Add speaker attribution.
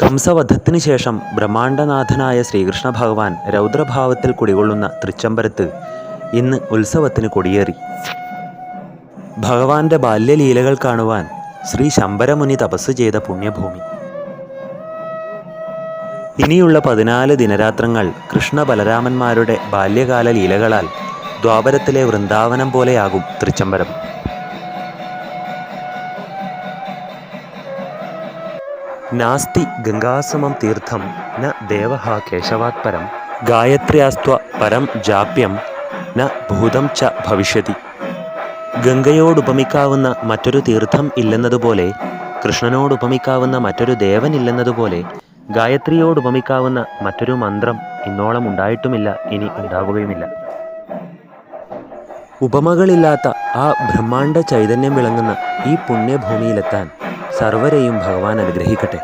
Speaker 1: കംസവധത്തിനു ശേഷം ബ്രഹ്മാണ്ഡനാഥനായ ശ്രീകൃഷ്ണ ഭഗവാൻ രൗദ്രഭാവത്തിൽ കുടികൊള്ളുന്ന തൃച്ചംബരത്ത് ഇന്ന് ഉത്സവത്തിന് കൊടിയേറി. ഭഗവാന്റെ ബാല്യലീലകൾ കാണുവാൻ ശ്രീ ശംബരമുനി തപസ് ചെയ്ത പുണ്യഭൂമി. ഇനിയുള്ള 14 ദിനരാത്രങ്ങൾ കൃഷ്ണ ബലരാമന്മാരുടെ ബാല്യകാല ലീലകളാൽ ദ്വാപരത്തിലെ വൃന്ദാവനം പോലെയാകും തൃച്ചംബരം. നാസ്തി ഗംഗാസമം തീർത്ഥം ന ദേവഃ കേശവാത് പരം ഗായത്ര്യാസ്ത്വ പരം ജാപ്യം ന ഭൂതം ച ഭവിഷ്യതി. ഗംഗയോടുപമിക്കാവുന്ന മറ്റൊരു തീർത്ഥം ഇല്ലെന്നതുപോലെ, കൃഷ്ണനോടുപമിക്കാവുന്ന മറ്റൊരു ദേവനില്ലെന്നതുപോലെ, ഗായത്രിയോടുപമിക്കാവുന്ന മറ്റൊരു മന്ത്രം ഇന്നോളം ഉണ്ടായിട്ടുമില്ല, ഇനി ഉണ്ടാവുകയുമില്ല. ഉപമകളില്ലാത്ത ആ ബ്രഹ്മാണ്ഡ ചൈതന്യം വിളങ്ങുന്ന ഈ പുണ്യഭൂമിയിലെത്താൻ സർവരെയും ഭഗവാൻ അനുഗ്രഹിക്കട്ടെ.